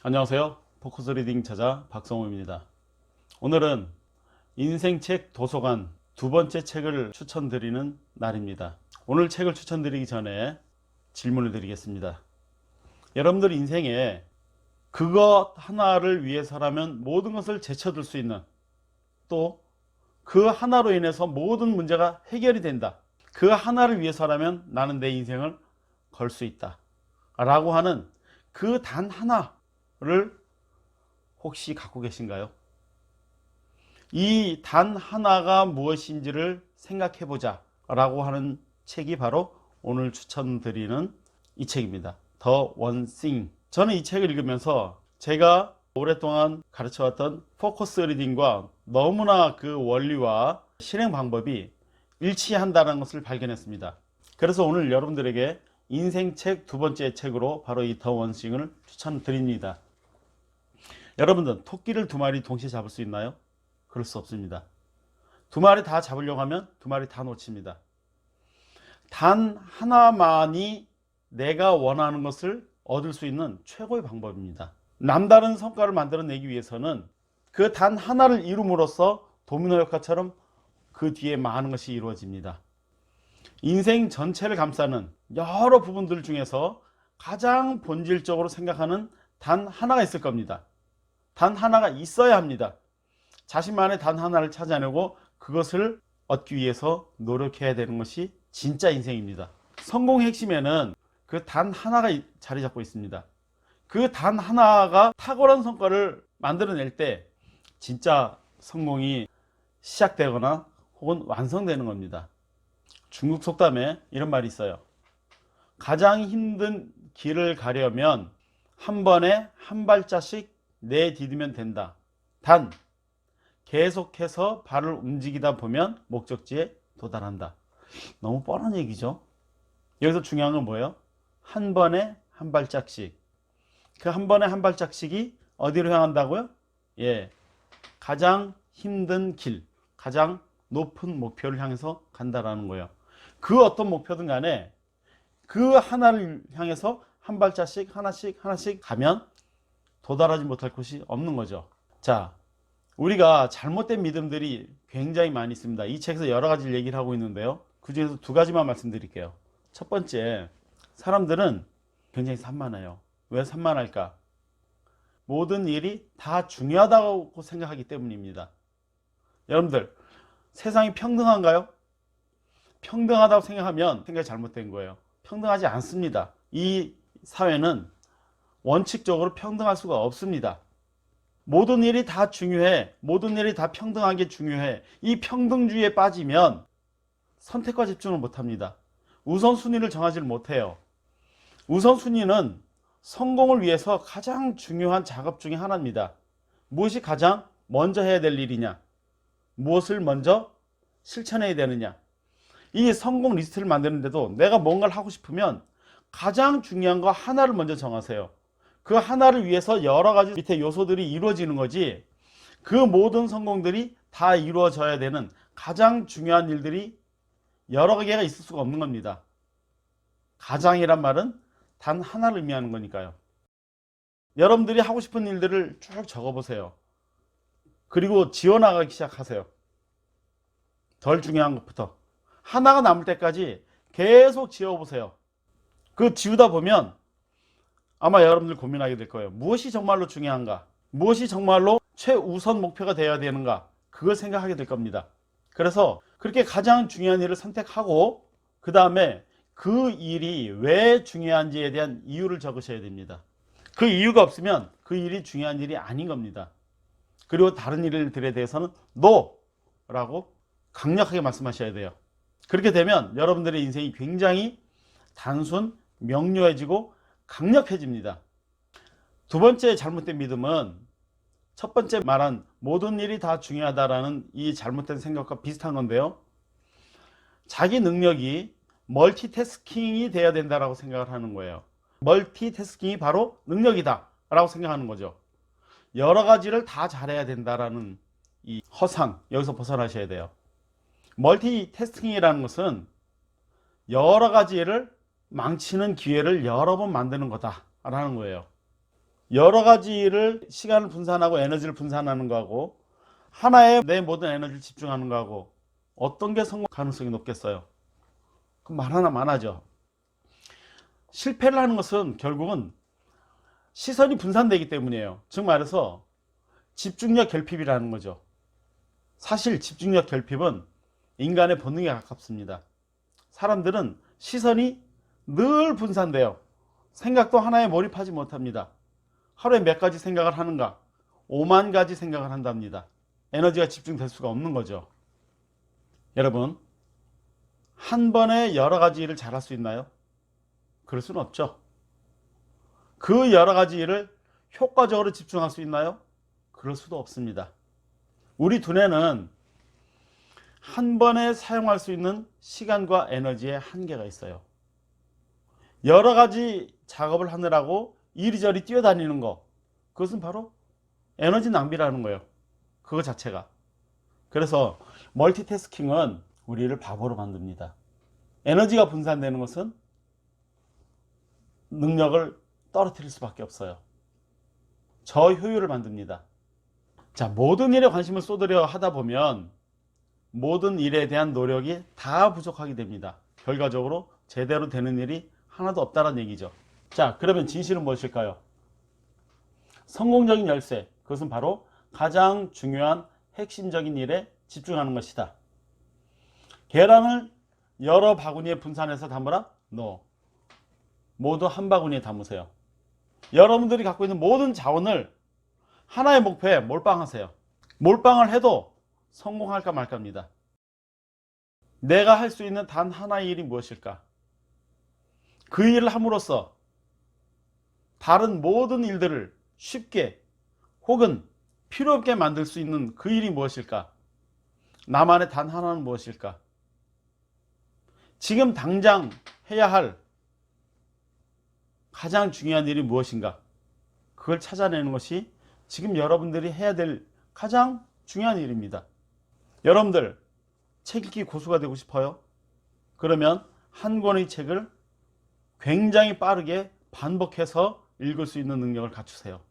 안녕하세요. 포커스 리딩 저자 박성호입니다. 오늘은 인생책 도서관 두 번째 책을 추천드리는 날입니다. 오늘 책을 추천드리기 전에 질문을 드리겠습니다. 여러분들 인생에 그것 하나를 위해서라면 모든 것을 제쳐둘 수 있는, 또 그 하나로 인해서 모든 문제가 해결이 된다, 그 하나를 위해서라면 나는 내 인생을 걸 수 있다 라고 하는 그 단 하나를 혹시 갖고 계신가요? 이 단 하나가 무엇인지를 생각해 보자 라고 하는 책이 바로 오늘 추천드리는 이 책입니다. The One Thing. 저는 이 책을 읽으면서 제가 오랫동안 가르쳐왔던 포커스 리딩과 너무나 그 원리와 실행 방법이 일치한다는 것을 발견했습니다. 그래서 오늘 여러분들에게 인생책 두 번째 책으로 바로 이 The One Thing을 추천드립니다. 여러분들 토끼를 두 마리 동시에 잡을 수 있나요? 그럴 수 없습니다. 두 마리 다 잡으려고 하면 두 마리 다 놓칩니다. 단 하나만이 내가 원하는 것을 얻을 수 있는 최고의 방법입니다. 남다른 성과를 만들어내기 위해서는 그 단 하나를 이룸으로써 도미노 효과처럼 그 뒤에 많은 것이 이루어집니다. 인생 전체를 감싸는 여러 부분들 중에서 가장 본질적으로 생각하는 단 하나가 있을 겁니다. 단 하나가 있어야 합니다. 자신만의 단 하나를 찾아내고 그것을 얻기 위해서 노력해야 되는 것이 진짜 인생입니다. 성공의 핵심에는 그 단 하나가 자리 잡고 있습니다. 그 단 하나가 탁월한 성과를 만들어낼 때 진짜 성공이 시작되거나 혹은 완성되는 겁니다. 중국 속담에 이런 말이 있어요. 가장 힘든 길을 가려면 한 번에 한 발자씩 내디디면 된다. 단 계속해서 발을 움직이다 보면 목적지에 도달한다. 너무 뻔한 얘기죠. 여기서 중요한 건 뭐예요? 한 번에 한 발짝씩. 그 한 번에 한 발짝씩이 어디로 향한다고요? 가장 힘든 길, 가장 높은 목표를 향해서 간다라는 거예요. 그 어떤 목표든 간에 그 하나를 향해서 한 발자씩 하나씩 가면 도달하지 못할 곳이 없는 거죠. 자, 우리가 잘못된 믿음들이 굉장히 많이 있습니다. 이 책에서 여러 가지 얘기를 하고 있는데요. 그 중에서 두 가지만 말씀드릴게요. 첫 번째, 사람들은 굉장히 산만해요. 왜 산만할까? 모든 일이 다 중요하다고 생각하기 때문입니다. 여러분들, 세상이 평등한가요? 평등하다고 생각하면 생각이 잘못된 거예요. 평등하지 않습니다. 이 사회는 원칙적으로 평등할 수가 없습니다. 모든 일이 다 중요해. 모든 일이 다 평등하게 중요해. 이 평등주의에 빠지면 선택과 집중을 못합니다. 우선순위를 정하지 못해요. 우선순위는 성공을 위해서 가장 중요한 작업 중에 하나입니다. 무엇이 가장 먼저 해야 될 일이냐? 무엇을 먼저 실천해야 되느냐? 이 성공 리스트를 만드는데도 내가 뭔가를 하고 싶으면 가장 중요한 거 하나를 먼저 정하세요. 그 하나를 위해서 여러 가지 밑에 요소들이 이루어지는 거지, 그 모든 성공들이 다 이루어져야 되는 가장 중요한 일들이 여러 개가 있을 수가 없는 겁니다. 가장이란 말은 단 하나를 의미하는 거니까요. 여러분들이 하고 싶은 일들을 쭉 적어보세요. 그리고 지워나가기 시작하세요. 덜 중요한 것부터 하나가 남을 때까지 계속 지워보세요. 그 지우다 보면 아마 여러분들 고민하게 될 거예요. 무엇이 정말로 중요한가? 무엇이 정말로 최우선 목표가 되어야 되는가? 그걸 생각하게 될 겁니다. 그래서 그렇게 가장 중요한 일을 선택하고 그 다음에 그 일이 왜 중요한지에 대한 이유를 적으셔야 됩니다. 그 이유가 없으면 그 일이 중요한 일이 아닌 겁니다. 그리고 다른 일들에 대해서는 NO! 라고 강력하게 말씀하셔야 돼요. 그렇게 되면 여러분들의 인생이 굉장히 단순, 명료해지고 강력해집니다. 두 번째 잘못된 믿음은 첫 번째 말한 모든 일이 다 중요하다라는 이 잘못된 생각과 비슷한 건데요. 자기 능력이 멀티태스킹이 돼야 된다라고 생각을 하는 거예요. 멀티태스킹이 바로 능력이다 라고 생각하는 거죠. 여러 가지를 다 잘해야 된다라는 이 허상, 여기서 벗어나셔야 돼요. 멀티태스킹이라는 것은 여러 가지 일을 망치는 기회를 여러 번 만드는 거다라는 거예요. 여러 가지 일을 시간을 분산하고 에너지를 분산하는 거하고 하나에 내 모든 에너지를 집중하는 거하고 어떤 게 성공 가능성이 높겠어요? 그럼 말 하나 많아져. 실패를 하는 것은 결국은 시선이 분산되기 때문이에요. 즉 말해서 집중력 결핍이라는 거죠. 사실 집중력 결핍은 인간의 본능에 가깝습니다. 사람들은 시선이 늘 분산돼요. 생각도 하나에 몰입하지 못합니다. 하루에 몇 가지 생각을 하는가? 5만 가지 생각을 한답니다. 에너지가 집중될 수가 없는 거죠. 여러분, 한 번에 여러 가지 일을 잘할 수 있나요? 그럴 수는 없죠. 그 여러 가지 일을 효과적으로 집중할 수 있나요? 그럴 수도 없습니다. 우리 두뇌는 한 번에 사용할 수 있는 시간과 에너지의 한계가 있어요. 여러 가지 작업을 하느라고 이리저리 뛰어다니는 거, 그것은 바로 에너지 낭비라는 거예요. 그거 자체가. 그래서 멀티태스킹은 우리를 바보로 만듭니다. 에너지가 분산되는 것은 능력을 떨어뜨릴 수밖에 없어요. 저효율을 만듭니다. 자, 모든 일에 관심을 쏟으려 하다 보면 모든 일에 대한 노력이 다 부족하게 됩니다. 결과적으로 제대로 되는 일이 하나도 없다는 얘기죠. 자, 그러면 진실은 무엇일까요? 성공적인 열쇠, 그것은 바로 가장 중요한 핵심적인 일에 집중하는 것이다. 계란을 여러 바구니에 분산해서 담으라? No. 모두 한 바구니에 담으세요. 여러분들이 갖고 있는 모든 자원을 하나의 목표에 몰빵하세요. 몰빵을 해도 성공할까 말까입니다. 내가 할 수 있는 단 하나의 일이 무엇일까? 그 일을 함으로써 다른 모든 일들을 쉽게 혹은 필요 없게 만들 수 있는 그 일이 무엇일까? 나만의 단 하나는 무엇일까? 지금 당장 해야 할 가장 중요한 일이 무엇인가? 그걸 찾아내는 것이 지금 여러분들이 해야 될 가장 중요한 일입니다. 여러분들 책 읽기 고수가 되고 싶어요? 그러면 한 권의 책을 굉장히 빠르게 반복해서 읽을 수 있는 능력을 갖추세요.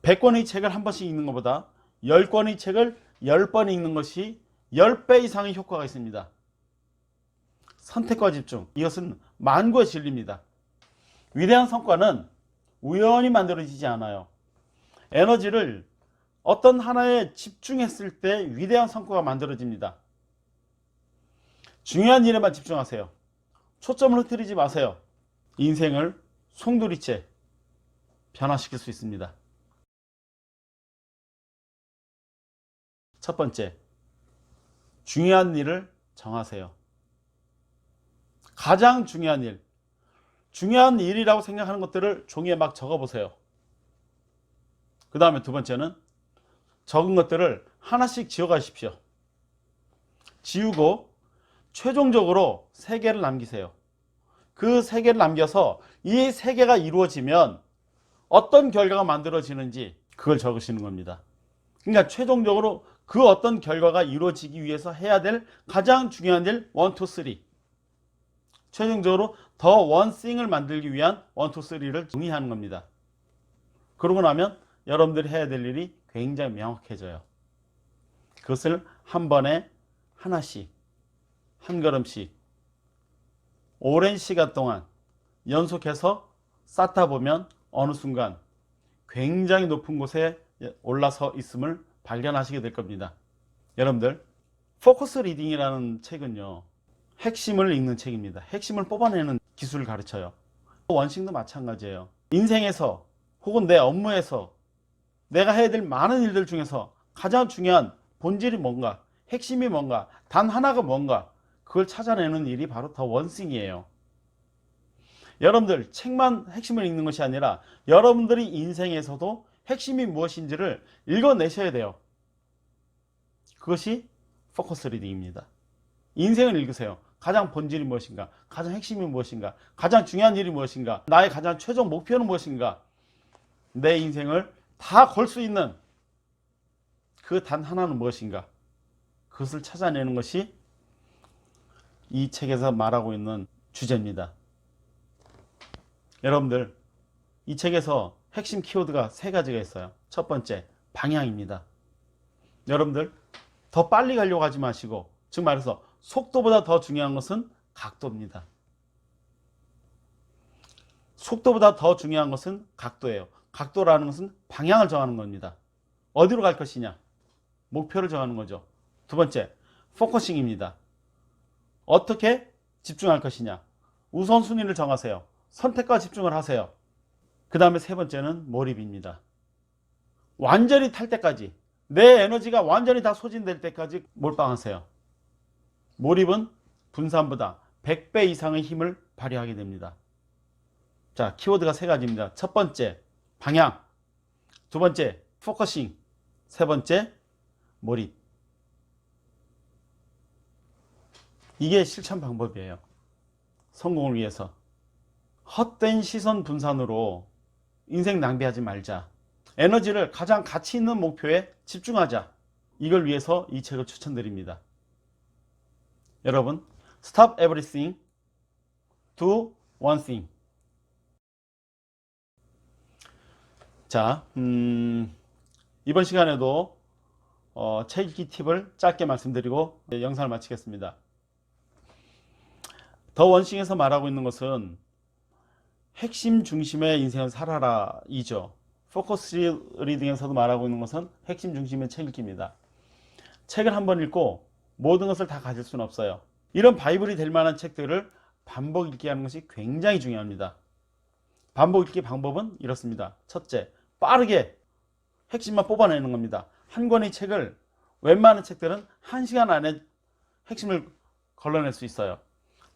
100권의 책을 한 번씩 읽는 것보다 10권의 책을 10번 읽는 것이 10배 이상의 효과가 있습니다. 선택과 집중, 이것은 만고의 진리입니다. 위대한 성과는 우연히 만들어지지 않아요. 에너지를 어떤 하나에 집중했을 때 위대한 성과가 만들어집니다. 중요한 일에만 집중하세요. 초점을 흐트리지 마세요. 인생을 송두리째 변화시킬 수 있습니다. 첫 번째, 중요한 일을 정하세요. 가장 중요한 일, 중요한 일이라고 생각하는 것들을 종이에 막 적어보세요. 그 다음에 두 번째는 적은 것들을 하나씩 지워가십시오. 지우고 최종적으로 3개를 남기세요. 그 3개를 남겨서 이 3개가 이루어지면 어떤 결과가 만들어지는지 그걸 적으시는 겁니다. 그러니까 최종적으로 그 어떤 결과가 이루어지기 위해서 해야 될 가장 중요한 일 1, 2, 3, 최종적으로 더 원싱을 만들기 위한 1, 2, 3를 정의하는 겁니다. 그러고 나면 여러분들이 해야 될 일이 굉장히 명확해져요. 그것을 한 번에 하나씩, 한 걸음씩 오랜 시간 동안 연속해서 쌓다 보면 어느 순간 굉장히 높은 곳에 올라서 있음을 발견하시게 될 겁니다. 여러분들, 포커스 리딩이라는 책은요, 핵심을 읽는 책입니다. 핵심을 뽑아내는 기술을 가르쳐요. 원싱도 마찬가지예요. 인생에서 혹은 내 업무에서 내가 해야 될 많은 일들 중에서 가장 중요한 본질이 뭔가, 핵심이 뭔가, 단 하나가 뭔가, 그걸 찾아내는 일이 바로 더 원싱이에요. 여러분들 책만 핵심을 읽는 것이 아니라 여러분들이 인생에서도 핵심이 무엇인지를 읽어내셔야 돼요. 그것이 포커스 리딩입니다. 인생을 읽으세요. 가장 본질이 무엇인가, 가장 핵심이 무엇인가, 가장 중요한 일이 무엇인가, 나의 가장 최종 목표는 무엇인가, 내 인생을 다 걸 수 있는 그 단 하나는 무엇인가, 그것을 찾아내는 것이 이 책에서 말하고 있는 주제입니다. 여러분들, 이 책에서 핵심 키워드가 세 가지가 있어요. 첫 번째, 방향입니다. 여러분들 더 빨리 가려고 하지 마시고, 즉 말해서 속도보다 더 중요한 것은 각도입니다. 속도보다 더 중요한 것은 각도예요. 각도라는 것은 방향을 정하는 겁니다. 어디로 갈 것이냐, 목표를 정하는 거죠. 두 번째, 포커싱입니다. 어떻게 집중할 것이냐, 우선순위를 정하세요. 선택과 집중을 하세요. 그 다음에 세 번째는 몰입입니다. 완전히 탈 때까지, 내 에너지가 완전히 다 소진될 때까지 몰빵하세요. 몰입은 분산보다 100배 이상의 힘을 발휘하게 됩니다. 자, 키워드가 세 가지입니다. 첫 번째, 방향. 두 번째, 포커싱. 세 번째, 몰입. 이게 실천 방법이에요. 성공을 위해서. 헛된 시선 분산으로 인생 낭비하지 말자. 에너지를 가장 가치 있는 목표에 집중하자. 이걸 위해서 이 책을 추천드립니다. 여러분, Stop everything, do one thing. 자, 이번 시간에도 책 읽기 팁을 짧게 말씀드리고 영상을 마치겠습니다. 더 원싱에서 말하고 있는 것은 핵심 중심의 인생을 살아라 이죠. 포커스 리딩에서도 말하고 있는 것은 핵심 중심의 책 읽기입니다. 책을 한번 읽고 모든 것을 다 가질 수는 없어요. 이런 바이블이 될 만한 책들을 반복 읽기 하는 것이 굉장히 중요합니다. 반복 읽기 방법은 이렇습니다. 첫째, 빠르게 핵심만 뽑아내는 겁니다. 한 권의 책을, 웬만한 책들은 1시간 안에 핵심을 걸러낼 수 있어요.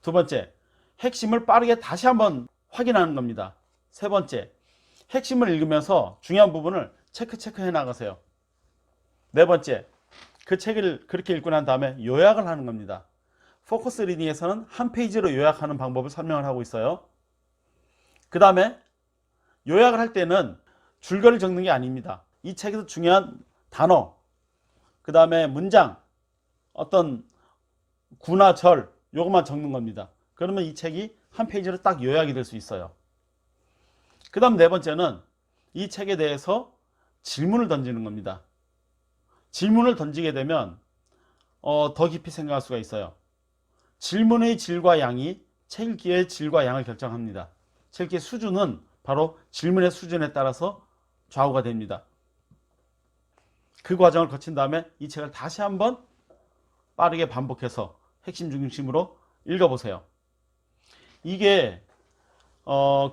두 번째, 핵심을 빠르게 다시 한번 확인하는 겁니다. 세 번째, 핵심을 읽으면서 중요한 부분을 체크해 나가세요. 네 번째, 그 책을 그렇게 읽고 난 다음에 요약을 하는 겁니다. 포커스 리딩에서는 한 페이지로 요약하는 방법을 설명을 하고 있어요. 그 다음에 요약을 할 때는 줄거리를 적는 게 아닙니다. 이 책에서 중요한 단어, 그 다음에 문장, 어떤 구나 절, 요것만 적는 겁니다. 그러면 이 책이 한 페이지로 딱 요약이 될 수 있어요. 그 다음 네 번째는 이 책에 대해서 질문을 던지는 겁니다. 질문을 던지게 되면 더 깊이 생각할 수가 있어요. 질문의 질과 양이 책 읽기의 질과 양을 결정합니다. 책 읽기의 수준은 바로 질문의 수준에 따라서 좌우가 됩니다. 그 과정을 거친 다음에 이 책을 다시 한번 빠르게 반복해서 핵심 중심으로 읽어보세요. 이게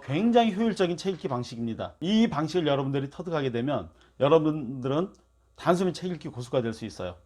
굉장히 효율적인 책 읽기 방식입니다. 이 방식을 여러분들이 터득하게 되면 여러분들은 단숨에 책 읽기 고수가 될 수 있어요.